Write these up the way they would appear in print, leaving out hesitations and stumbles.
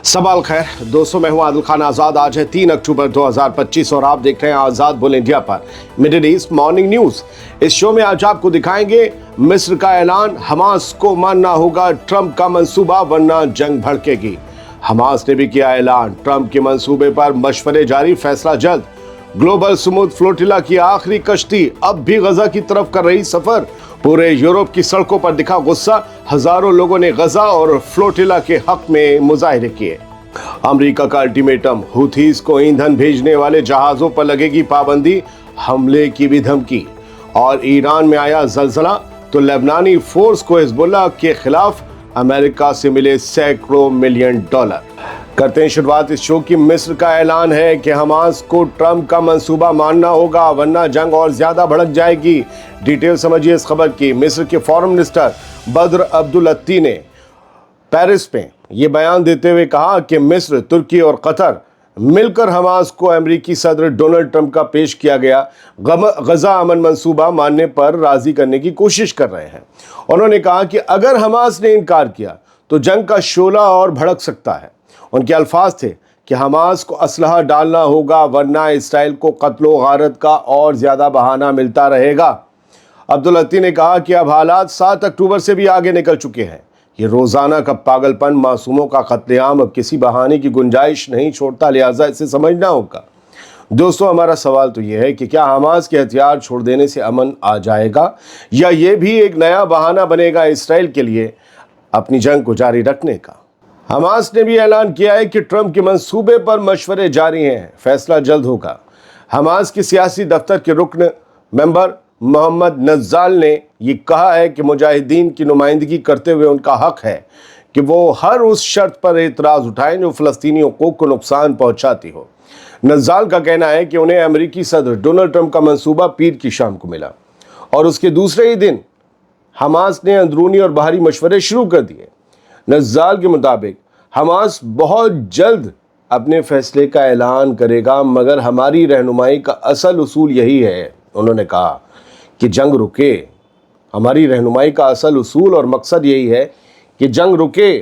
सवाल खैर दोस्तों, मैं हूं आदिल खान आज़ाद। आज है 3 अक्टूबर 2025 और आप देख रहे हैं आज़ाद बोल इंडिया पर मिडिल ईस्ट मॉर्निंग न्यूज़। इस शो में आज आपको दिखाएंगे मिस्र का ऐलान, हमास को मानना होगा ट्रंप का मंसूबा वरना जंग भड़केगी। हमास ने भी किया ऐलान, ट्रंप के मंसूबे पर मशवरे जारी, फैसला जल्द। ग्लोबल स्मूथ फ्लोटिला की आखिरी कश्ती अब भी गजा की तरफ कर रही सफर। पूरे यूरोप की सड़कों पर दिखा गुस्सा, हजारों लोगों ने गजा और फ्लोटिला के हक में मुजाहरे किए। अमेरिका का अल्टीमेटम, हुथीज को ईंधन भेजने वाले जहाजों पर लगेगी पाबंदी, हमले की भी धमकी। और ईरान में आया जलजला तो लेबनानी फोर्स को हिजबुल्लाह के खिलाफ अमेरिका से मिले सैकड़ों मिलियन डॉलर। करते हैं शुरुआत इस शो की। मिस्र का ऐलान है कि हमास को ट्रंप का मंसूबा मानना होगा वरना जंग और ज्यादा भड़क जाएगी। डिटेल समझिए इस खबर की। मिस्र के फॉरेन मिनिस्टर बद्र अब्दुल अत्ती ने पेरिस में ये बयान देते हुए कहा कि मिस्र, तुर्की और कतर मिलकर हमास को अमेरिकी सदर डोनाल्ड ट्रंप का पेश किया गया गजा अमन मंसूबा मानने पर राजी करने की कोशिश कर रहे हैं। उन्होंने कहा कि अगर हमास ने इनकार किया तो जंग का शोला और भड़क सकता है। उनके अल्फाज थे कि हमास को असलहा डालना होगा वरना इसराइल को कत्लो गारत का और ज़्यादा बहाना मिलता रहेगा। अब्दुल अत्ती ने कहा कि अब हालात 7 अक्टूबर से भी आगे निकल चुके हैं। ये रोज़ाना का पागलपन, मासूमों का कत्लेआम अब किसी बहाने की गुंजाइश नहीं छोड़ता, लिहाजा इसे समझना होगा। दोस्तों, हमारा सवाल तो ये है कि क्या हमास के हथियार छोड़ देने से अमन आ जाएगा या ये भी एक नया बहाना बनेगा इसराइल के लिए अपनी जंग को जारी रखने का। हमास ने भी ऐलान किया है कि ट्रंप के मंसूबे पर मशवरे जारी हैं, फैसला जल्द होगा। हमास के सियासी दफ्तर के रुकन मेंबर मोहम्मद नज़्ज़ाल ने ये कहा है कि मुजाहिदीन की नुमाइंदगी करते हुए उनका हक है कि वो हर उस शर्त पर एतराज़ उठाएं जो फ़लस्तीनियों को नुकसान पहुंचाती हो। नज़्ज़ाल का कहना है कि उन्हें अमेरिकी सदर डोनाल्ड ट्रंप का मंसूबा पीर की शाम को मिला और उसके दूसरे ही दिन हमास ने अंदरूनी और बाहरी मशवरे शुरू कर दिए। नज़्ज़ाल के मुताबिक हमास बहुत जल्द अपने फैसले का ऐलान करेगा, मगर हमारी रहनुमाई का असल उसूल यही है। उन्होंने कहा कि जंग रुके। हमारी रहनुमाई का असल उसूल और मकसद यही है कि जंग रुके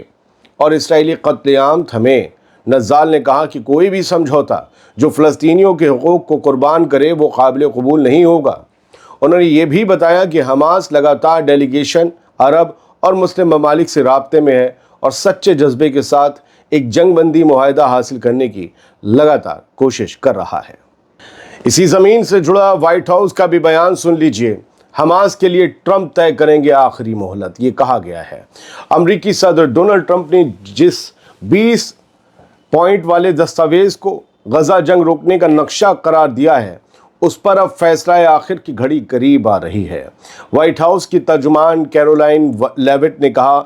और इसराइली कत्लेआम थमे। नज़्ज़ाल ने कहा कि कोई भी समझौता जो फ़लस्तीनियों के हुकूक को कुर्बान करे वो काबिल कबूल नहीं होगा। उन्होंने ये भी बताया कि हमास लगातार डेलीगेशन, अरब और मुस्लिम ममालिक से राब्ते में है और सच्चे जज्बे के साथ एक जंगबंदी मुआहदा हासिल करने की लगातार कोशिश कर रहा है। इसी ज़मीन से जुड़ा वाइट हाउस का भी बयान सुन लीजिए। हमास के लिए ट्रंप तय करेंगे आखिरी मोहलत, ये कहा गया है। अमरीकी सदर डोनाल्ड ट्रंप ने जिस 20 पॉइंट वाले दस्तावेज़ को गजा जंग रोकने का नक्शा करार दिया है, उस पर अब फैसला आखिर की घड़ी करीब आ रही है। व्हाइट हाउस की तर्जुमान कैरोलाइन लेविट ने कहा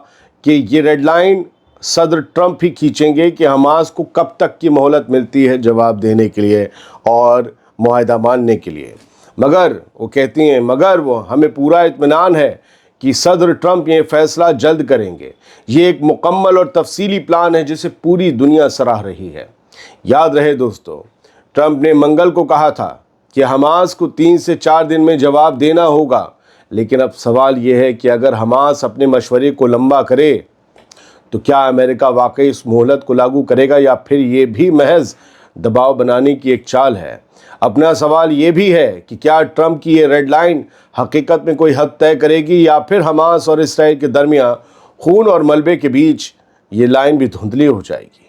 कि ये रेड लाइन सदर ट्रंप ही खींचेंगे कि हमास को कब तक की मोहलत मिलती है जवाब देने के लिए और मुआहदा मानने के लिए। मगर वो कहती हैं, मगर वो हमें पूरा इत्मीनान है कि सदर ट्रंप ये फैसला जल्द करेंगे। ये एक मुकम्मल और तफसीली प्लान है जिसे पूरी दुनिया सराह रही है। याद रहे दोस्तों, ट्रंप ने मंगल को कहा था कि हमास को 3 से 4 दिन में जवाब देना होगा, लेकिन अब सवाल यह है कि अगर हमास अपने मशवरे को लंबा करे तो क्या अमेरिका वाकई इस मोहलत को लागू करेगा या फिर ये भी महज दबाव बनाने की एक चाल है। अपना सवाल ये भी है कि क्या ट्रंप की ये रेड लाइन हकीकत में कोई हद तय करेगी या फिर हमास और इसराइल के दरमियान खून और मलबे के बीच ये लाइन भी धुंधली हो जाएगी।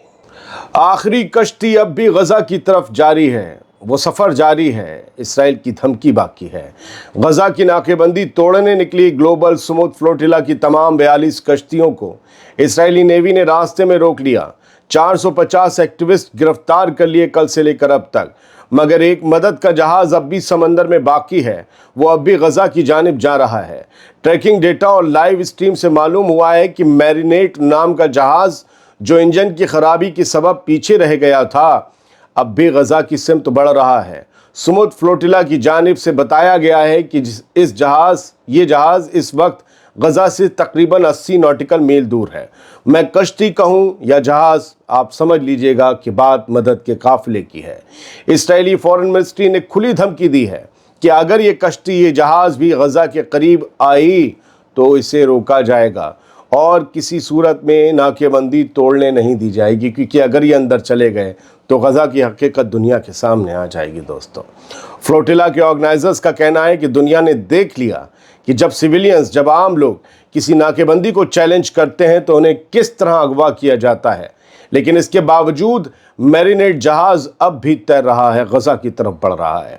आखिरी कश्ती अब भी गजा की तरफ जारी है, वो सफ़र जारी है, इसराइल की धमकी बाकी है। गजा की नाकेबंदी तोड़ने निकली ग्लोबल स्मूथ फ्लोटिला की तमाम 42 कश्तियों को इसराइली नेवी ने रास्ते में रोक लिया। 450 एक्टिविस्ट गिरफ्तार कर लिए कल से लेकर अब तक, मगर एक मदद का जहाज़ अब भी समंदर में बाकी है, वो अब भी गजा की जानिब जा रहा है। ट्रैकिंग डेटा और लाइव स्ट्रीम से मालूम हुआ है कि मैरिनेट नाम का जहाज़ जो इंजन की खराबी के सबब पीछे रह गया था, अब भी गजा की सिमत बढ़ रहा है। स्मूथ फ्लोटिला की जानिब से बताया गया है कि ये जहाज़ इस वक्त गजा से तकरीबन 80 नॉटिकल मील दूर है। मैं कश्ती कहूँ या जहाज़, आप समझ लीजिएगा कि बात मदद के काफ़िले की है। इसराइली फॉरेन मिनिस्ट्री ने खुली धमकी दी है कि अगर ये कश्ती, ये जहाज़ भी गजा के करीब आई तो इसे रोका जाएगा। اور کسی صورت میں ناکے بندی توڑنے نہیں دی جائے گی، کیونکہ اگر یہ اندر چلے گئے تو غزہ کی حقیقت دنیا کے سامنے آ جائے گی دوستو۔ فلوٹیلا کے آرگنائزرز کا کہنا ہے کہ دنیا نے دیکھ لیا کہ جب عام لوگ کسی ناکے بندی کو چیلنج کرتے ہیں تو انہیں کس طرح اغوا کیا جاتا ہے، لیکن اس کے باوجود میرینیٹ جہاز اب بھی تیر رہا ہے، غزہ کی طرف بڑھ رہا ہے۔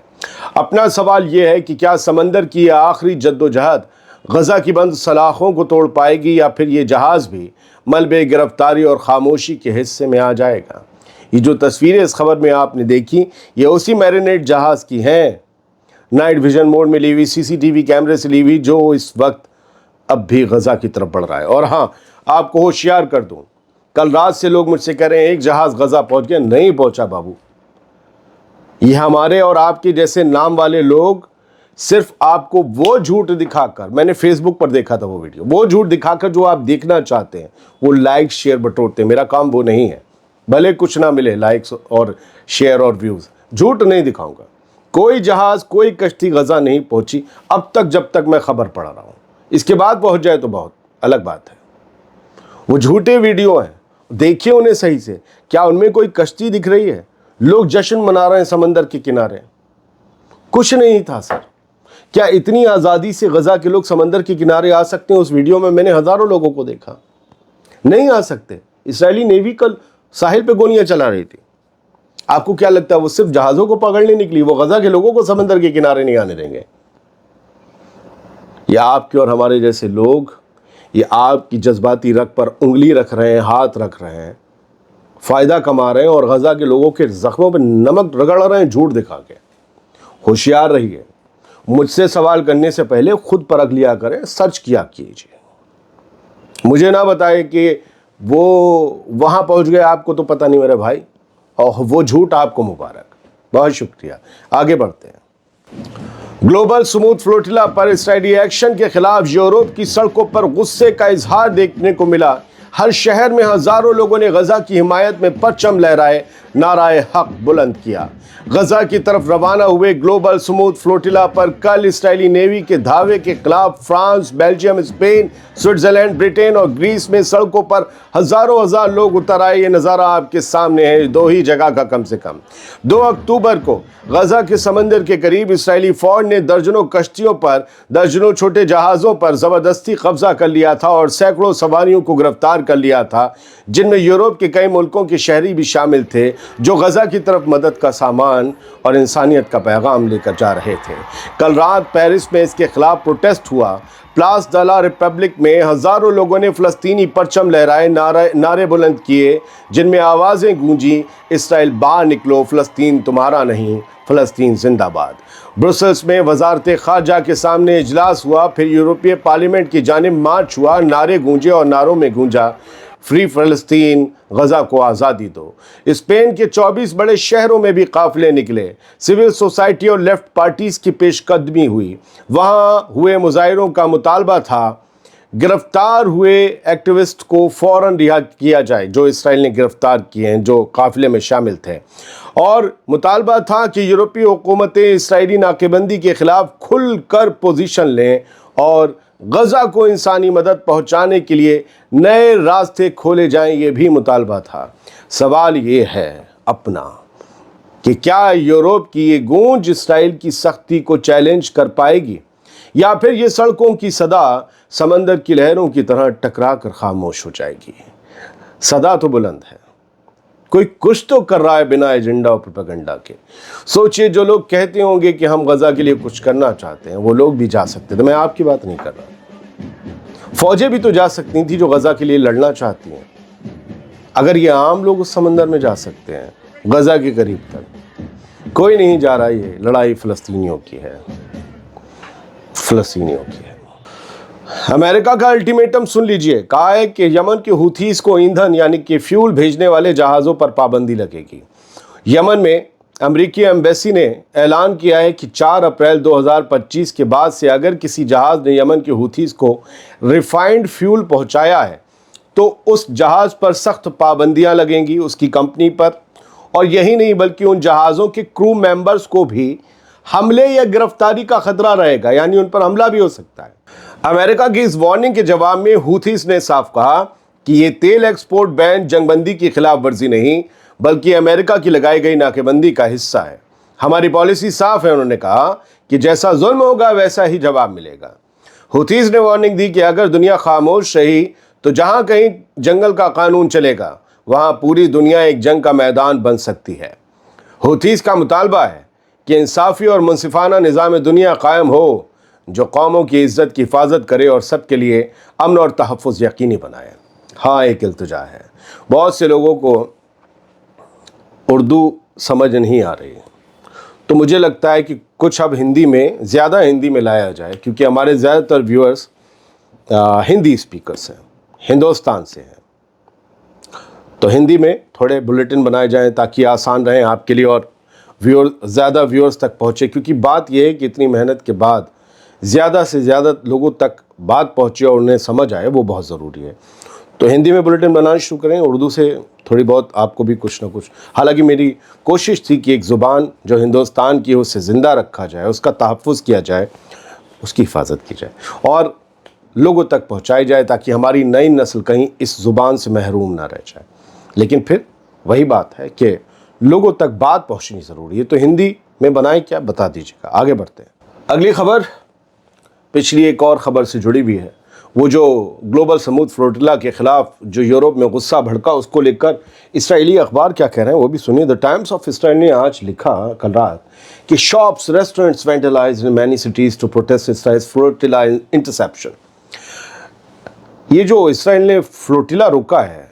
اپنا سوال یہ ہے کہ کیا سمندر کی یہ آخری جدوجہد غزہ کی بند سلاخوں کو توڑ پائے گی، یا پھر یہ جہاز بھی ملبے گرفتاری اور خاموشی کے حصے میں آ جائے گا؟ یہ جو تصویریں اس خبر میں آپ نے دیکھی، یہ اسی میرینیٹ جہاز کی ہیں، نائٹ ویژن موڈ میں لی ہوئی، سی سی ٹی وی کیمرے سے لی ہوئی، جو اس وقت اب بھی غزہ کی طرف بڑھ رہا ہے۔ اور ہاں، آپ کو ہوشیار کر دوں، کل رات سے لوگ مجھ سے کہہ رہے ہیں ایک جہاز غزہ پہنچ گیا، نہیں پہنچا بابو۔ یہ ہمارے اور آپ کے جیسے نام والے لوگ صرف آپ کو وہ جھوٹ دکھا کر، میں نے فیس بک پر دیکھا تھا وہ ویڈیو، وہ جھوٹ دکھا کر جو آپ دیکھنا چاہتے ہیں وہ لائک شیئر بٹورتے ہیں۔ میرا کام وہ نہیں ہے، بھلے کچھ نہ ملے لائکس اور شیئر اور ویوز، جھوٹ نہیں دکھاؤں گا۔ کوئی جہاز، کوئی کشتی غزہ نہیں پہنچی اب تک، جب تک میں خبر پڑھ رہا ہوں۔ اس کے بعد پہنچ جائے تو بہت الگ بات ہے۔ وہ جھوٹے ویڈیو ہیں، دیکھیں انہیں صحیح سے، کیا ان میں کوئی کشتی دکھ رہی ہے؟ لوگ جشن منا رہے ہیں سمندر کے کنارے، کچھ نہیں تھا سر۔ کیا اتنی آزادی سے غزہ کے لوگ سمندر کے کنارے آ سکتے ہیں؟ اس ویڈیو میں میں نے ہزاروں لوگوں کو دیکھا، نہیں آ سکتے۔ اسرائیلی نیوی کل ساحل پہ گولیاں چلا رہی تھی۔ آپ کو کیا لگتا ہے وہ صرف جہازوں کو پکڑنے نکلی؟ وہ غزہ کے لوگوں کو سمندر کے کنارے نہیں آنے دیں گے؟ یہ آپ کے اور ہمارے جیسے لوگ، یہ آپ کی جذباتی رگ پر انگلی رکھ رہے ہیں، ہاتھ رکھ رہے ہیں، فائدہ کما رہے ہیں، اور غزہ کے لوگوں کے زخموں پہ نمک رگڑ رہے ہیں جھوٹ دکھا کے۔ ہوشیار رہیے، مجھ سے سوال کرنے سے پہلے خود پرکھ لیا کریں، سرچ کیا کیجیے۔ مجھے نہ بتائے کہ وہ وہاں پہنچ گئے، آپ کو تو پتہ نہیں میرے بھائی، اور وہ جھوٹ آپ کو مبارک۔ بہت شکریہ، آگے بڑھتے ہیں۔ گلوبل سموتھ فلوٹیلا پر اسرائیلی ایکشن کے خلاف یورپ کی سڑکوں پر غصے کا اظہار دیکھنے کو ملا۔ ہر شہر میں ہزاروں لوگوں نے غزہ کی حمایت میں پرچم لہرائے، نعرہ حق بلند کیا۔ غزہ کی طرف روانہ ہوئے گلوبل سموتھ فلوٹیلا پر کل اسرائیلی نیوی کے دھاوے کے خلاف France, Belgium, Spain, Switzerland, Britain اور گریس میں سڑکوں پر ہزار لوگ اتر آئے۔ یہ نظارہ آپ کے سامنے ہے، دو ہی جگہ کا کم سے کم۔ 2 اکتوبر کو غزہ کے سمندر کے قریب اسرائیلی فوج نے درجنوں کشتیوں پر، درجنوں چھوٹے جہازوں پر زبردستی قبضہ کر لیا تھا اور سینکڑوں سواریوں کو گرفتار کر لیا تھا، جن میں یورپ کے کئی ملکوں کے شہری بھی شامل تھے، جو غزہ کی طرف مدد کا سامان اور انسانیت کا پیغام لے کر جا رہے تھے۔ کل رات پیرس میں اس کے خلاف پروٹیسٹ ہوا۔ پلاس ڈا لا ریپبلک میں ہزاروں لوگوں نے فلسطینی پرچم لہرائے، نعرے بلند کیے، جن میں آوازیں گونجیں، اسرائیل باہر نکلو، فلسطین تمہارا نہیں، فلسطین زندہ باد۔ برسلز میں وزارت خارجہ کے سامنے اجلاس ہوا، پھر یورپی پارلیمنٹ کی جانب مارچ ہوا، نعرے گونجے اور نعروں میں گونجا، فری فلسطین، غزہ کو آزادی دو۔ اسپین کے 24 بڑے شہروں میں بھی قافلے نکلے، سول سوسائٹی اور لیفٹ پارٹیز کی پیش قدمی ہوئی۔ وہاں ہوئے مظاہروں کا مطالبہ تھا گرفتار ہوئے ایکٹیوسٹ کو فوراً رہا کیا جائے، جو اسرائیل نے گرفتار کیے ہیں، جو قافلے میں شامل تھے، اور مطالبہ تھا کہ یورپی حکومتیں اسرائیلی ناکے بندی کے خلاف کھل کر پوزیشن لیں اور غزہ کو انسانی مدد پہنچانے کے لیے نئے راستے کھولے جائیں۔ یہ بھی مطالبہ تھا۔ سوال یہ ہے اپنا کہ کیا یورپ کی یہ گونج اسرائیل کی سختی کو چیلنج کر پائے گی، یا پھر یہ سڑکوں کی صدا سمندر کی لہروں کی طرح ٹکرا کر خاموش ہو جائے گی؟ صدا تو بلند ہے، کوئی کچھ تو کر رہا ہے بنا ایجنڈا اور پروپیگنڈا کے۔ سوچئے، جو لوگ کہتے ہوں گے کہ ہم غزہ کے لیے کچھ کرنا چاہتے ہیں، وہ لوگ بھی جا سکتے تھے۔ میں آپ کی بات نہیں کر رہا، فوجیں بھی تو جا سکتی تھیں جو غزہ کے لیے لڑنا چاہتی ہیں۔ اگر یہ عام لوگ اس سمندر میں جا سکتے ہیں غزہ کے قریب تک، کوئی نہیں جا رہا۔ یہ لڑائی فلسطینیوں کی ہے، فلسطینیوں کی ہے۔ امریکہ کا الٹیمیٹم سن لیجئے، کہا ہے کہ یمن کے ہوتھیز کو ایندھن یعنی کہ فیول بھیجنے والے جہازوں پر پابندی لگے گی۔ یمن میں امریکی ایمبیسی نے اعلان کیا ہے کہ 4 اپریل 2025 کے بعد سے اگر کسی جہاز نے یمن کے ہوتھیز کو ریفائنڈ فیول پہنچایا ہے تو اس جہاز پر سخت پابندیاں لگیں گی، اس کی کمپنی پر، اور یہی نہیں بلکہ ان جہازوں کے کرو ممبرز کو بھی حملے یا گرفتاری کا خطرہ رہے گا، یعنی ان پر حملہ بھی ہو سکتا ہے۔ अमेरिका की इस वार्निंग के जवाब में हूथीस ने साफ कहा कि ये तेल एक्सपोर्ट बैन जंगबंदी की खिलाफ वर्जी नहीं बल्कि अमेरिका की लगाई गई नाकेबंदी का हिस्सा है। हमारी पॉलिसी साफ है, उन्होंने कहा कि जैसा जुल्म होगा वैसा ही जवाब मिलेगा। हूथीस ने वार्निंग दी कि अगर दुनिया खामोश रही तो जहां कहीं जंगल का कानून चलेगा वहां पूरी दुनिया एक जंग का मैदान बन सकती है। हूथीस का मुतालबा है कि इंसाफी और मुनसिफाना निज़ाम दुनिया कायम हो जो कौमों की इज़्ज़त की हिफाजत करे और सबके लिए अमन और तहफ़्फ़ुज़ यकीनी बनाए। हाँ, एक इल्तिजा है, बहुत से लोगों को उर्दू समझ नहीं आ रही, तो मुझे लगता है कि कुछ अब हिंदी में, ज़्यादा हिंदी में लाया जाए, क्योंकि हमारे ज़्यादातर व्यूअर्स हिंदी स्पीकर्स हैं, हिंदुस्तान से हैं। तो हिंदी में थोड़े बुलेटिन बनाए जाएं ताकि आसान रहें आपके लिए और ज़्यादा व्यूअर्स तक पहुँचे, क्योंकि बात यह है कि इतनी मेहनत के बाद ज़्यादा से ज़्यादा लोगों तक बात पहुँचे और उन्हें समझ आए, वो बहुत ज़रूरी है। तो हिंदी में बुलेटिन बनाना शुरू करें, उर्दू से थोड़ी बहुत आपको भी कुछ ना कुछ। हालांकि मेरी कोशिश थी कि एक ज़ुबान जो हिंदुस्तान की है उसे ज़िंदा रखा जाए, उसका तहफ़्फ़ुज़ किया जाए, उसकी हिफाजत की जाए और लोगों तक पहुँचाई जाए ताकि हमारी नई नस्ल कहीं इस ज़ुबान से महरूम ना रह जाए। लेकिन फिर वही बात है कि लोगों तक बात पहुँचनी ज़रूरी है, तो हिंदी में बनाए क्या, बता दीजिएगा। आगे बढ़ते हैं। अगली खबर पिछली एक और ख़बर से जुड़ी हुई है। वो जो ग्लोबल समूद फ्लोटिला के ख़िलाफ़ जो यूरोप में गुस्सा भड़का, उसको लेकर इसराइली अखबार क्या कह रहे हैं वो भी सुनिए। द टाइम्स ऑफ इसराइल ने आज लिखा कल रात कि shops restaurants vandalised in many cities to protest Israel's flotilla interception. ये जो इसराइल ने फ्लोटिला रोका है,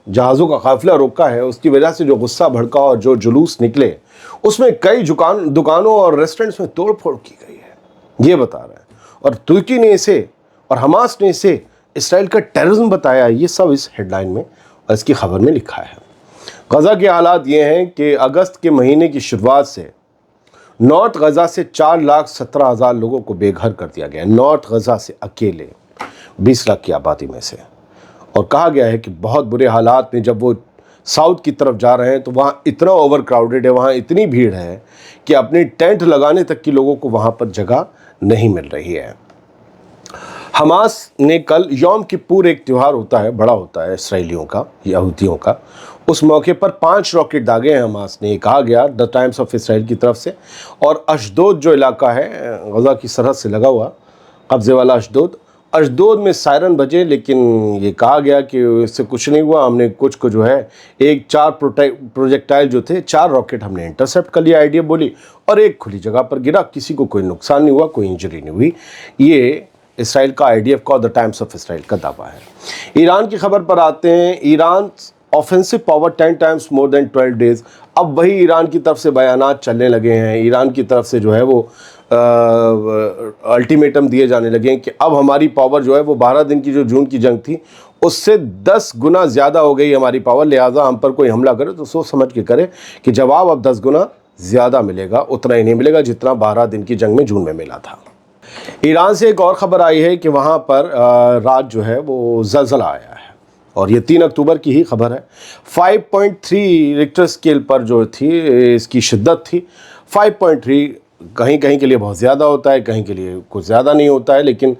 जहाज़ों का काफ़िला रोका है, उसकी वजह से जो गुस्सा भड़का और जो जुलूस निकले, उसमें कई दुकानों और रेस्टोरेंट्स में तोड़ फोड़ की गई है, ये बता रहा है। और तुर्की ने इसे और हमास ने इसे इसराइल का टेररिज्म बताया। ये सब इस हेडलाइन में और इसकी खबर में लिखा है। गज़ा के हालात ये हैं कि अगस्त के महीने की शुरुआत से नॉर्थ गज़ा से 4,17,000 लोगों को बेघर कर दिया गया है। नॉर्थ गज़ा से अकेले 20 लाख की आबादी में से। और कहा गया है कि बहुत बुरे हालात में जब वो साउथ की तरफ जा रहे हैं तो वहाँ इतना ओवर क्राउडेड है, वहाँ इतनी भीड़ है कि अपनी टेंट लगाने तक की लोगों को वहाँ पर जगह नहीं मिल रही है। हमास ने कल यौम किप्पूर, एक त्यौहार होता है, बड़ा होता है इसराइलियों का, यहूदियों का, उस मौके पर 5 रॉकेट दागे हैं हमास ने, कहा गया द टाइम्स ऑफ इसराइल की तरफ से। और अशदोद जो इलाका है गज़ा की सरहद से लगा हुआ, कब्ज़े वाला अशदोद में सायरन बजे, लेकिन ये कहा गया कि इससे कुछ नहीं हुआ। हमने कुछ को जो है 4 प्रोजेक्टाइल जो थे, 4 रॉकेट हमने इंटरसेप्ट कर लिया, आइडिया बोली, और एक खुली जगह पर गिरा, किसी को कोई नुकसान नहीं हुआ, कोई इंजरी नहीं हुई। ये इसराइल का IDF का, द टाइम्स ऑफ इसराइल का दावा है। ईरान की खबर पर आते हैं। Iran offensive power 10 times more than 12 days. अब वही ईरान की तरफ से बयानात चलने लगे हैं, ईरान की तरफ से जो है वो अल्टीमेटम दिए जाने लगे हैं कि अब हमारी पावर जो है वो 12 दिन की जो जून की जंग थी उससे 10 गुना ज़्यादा हो गई हमारी पावर, लिहाजा हम पर कोई हमला करे तो सोच समझ के करे कि जवाब अब 10 गुना ज़्यादा मिलेगा, उतना ही नहीं मिलेगा जितना 12 दिन की जंग में जून में मिला था। ईरान से एक और ख़बर आई है कि वहाँ पर रात जो है वो ज़लज़ला आया है और ये 3 अक्टूबर की ही खबर है। 5.3 रिक्टर स्केल पर जो थी इसकी शिद्दत थी। 5.3 कहीं कहीं के लिए बहुत ज़्यादा होता है, कहीं के लिए कुछ ज़्यादा नहीं होता है, लेकिन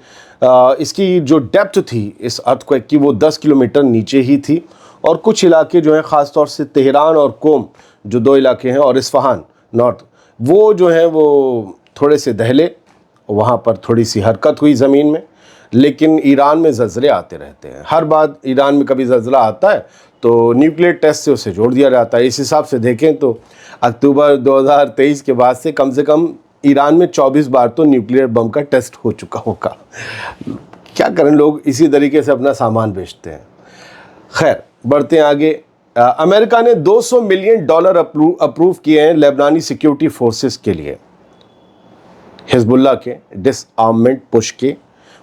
इसकी जो डेप्थ थी इस अर्थक्वेक की वो 10 किलोमीटर नीचे ही थी। और कुछ इलाके जो हैं, ख़ास तौर से तेहरान और कोम जो 2 इलाके हैं, और इस्फहान नॉर्थ, वो जो हैं वो थोड़े से दहले, वहाँ पर थोड़ी सी हरकत हुई ज़मीन में। लेकिन ईरान में ज़लज़ले आते रहते हैं, हर बार ईरान में कभी ज़लज़ला आता है तो न्यूक्लियर टेस्ट से उसे जोड़ दिया जाता है। इस हिसाब से देखें तो अक्टूबर 2023 के बाद से कम ईरान में 24 बार तो न्यूक्लियर बम का टेस्ट हो चुका होगा। क्या करें, लोग इसी तरीके से अपना सामान बेचते हैं। खैर, बढ़ते हैं आगे। अमेरिका ने $200 मिलियन अप्रूव किए हैं लेबनानी सिक्योरिटी फोर्सेस के लिए हिजबुल्लाह के डिसआर्ममेंट पुश के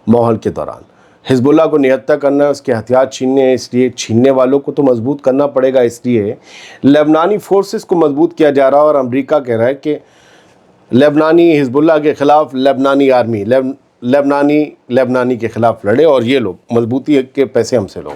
माहौल के दौरान। हिजबुल्लाह को निहत्था करना है, उसके हथियार छीनने हैं, इसलिए छीनने वालों को तो मजबूत करना पड़ेगा, इसलिए लेबनानी फोर्सेस को मजबूत किया जा रहा है। और अमेरिका कह रहा है कि लेबनानी हिजबुल्लाह के ख़िलाफ़ लेबनानी आर्मी लेबनानी के ख़िलाफ़ लड़े और ये लोग मजबूती के पैसे हमसे लो।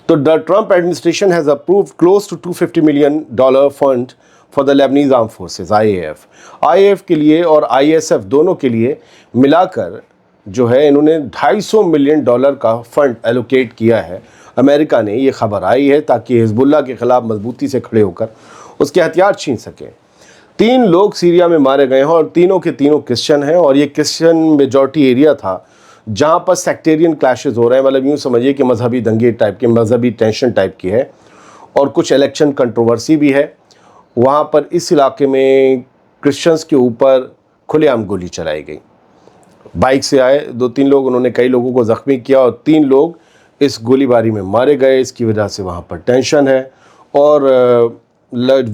तो the Trump administration has approved close to $250 million fund for the Lebanese arm forces IAF के लिए और ISF दोनों के लिए मिलाकर جو ہے انہوں نے $250 ملین کا فنڈ ایلوکیٹ کیا ہے امریکہ نے. یہ خبر آئی ہے تاکہ حزب اللہ کے خلاف مضبوطی سے کھڑے ہو کر اس کے ہتھیار چھین سکیں. 3 لوگ سیریا میں مارے گئے ہیں اور تینوں کے تینوں کرسچن ہیں, اور یہ کرسچن میجورٹی ایریا تھا جہاں پر سیکٹیرین کلیشز ہو رہے ہیں. مطلب یوں سمجھیے کہ مذہبی دنگے ٹائپ کے, مذہبی ٹینشن ٹائپ کی ہے, اور کچھ الیکشن کنٹروورسی بھی ہے. وہاں پر اس علاقے میں کرسچنز کے اوپر کھلے عام گولی چلائی گئی. بائک سے آئے 2-3 لوگ, انہوں نے کئی لوگوں کو زخمی کیا اور 3 لوگ اس گولی باری میں مارے گئے. اس کی وجہ سے وہاں پر ٹینشن ہے. اور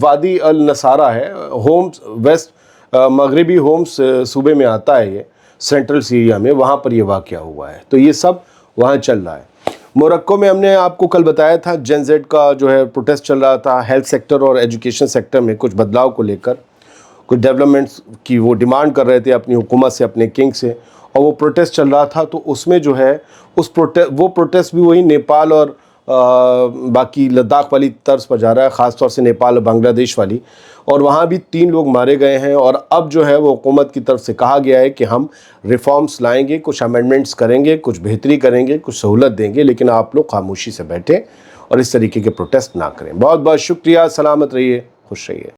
وادی النصارہ ہے, ہومس ویسٹ مغربی ہومس صوبے میں آتا ہے, یہ سینٹرل سیریا میں, وہاں پر یہ واقعہ ہوا ہے. تو یہ سب وہاں چل رہا ہے. موروکو میں ہم نے آپ کو کل بتایا تھا جین زیڈ کا جو ہے پروٹیسٹ چل رہا تھا. ہیلتھ سیکٹر اور ایجوکیشن سیکٹر میں کچھ بدلاؤ کو لے کر کچھ ڈیولپمنٹس کی وہ ڈیمانڈ کر رہے تھے اپنی حکومت سے, اپنے کنگ سے, اور وہ پروٹیسٹ چل رہا تھا. تو اس میں جو ہے وہ پروٹیسٹ بھی وہی نیپال اور باقی لداخ والی طرز پر جا رہا ہے, خاص طور سے نیپال اور بنگلہ دیش والی. اور وہاں بھی 3 لوگ مارے گئے ہیں. اور اب جو ہے وہ حکومت کی طرف سے کہا گیا ہے کہ ہم ریفارمز لائیں گے, کچھ امینڈمنٹس کریں گے, کچھ بہتری کریں گے, کچھ سہولت دیں گے, لیکن آپ لوگ خاموشی سے بیٹھیں اور اس طریقے کے پروٹیسٹ نہ کریں. بہت بہت شکریہ. سلامت رہیے, خوش رہیے.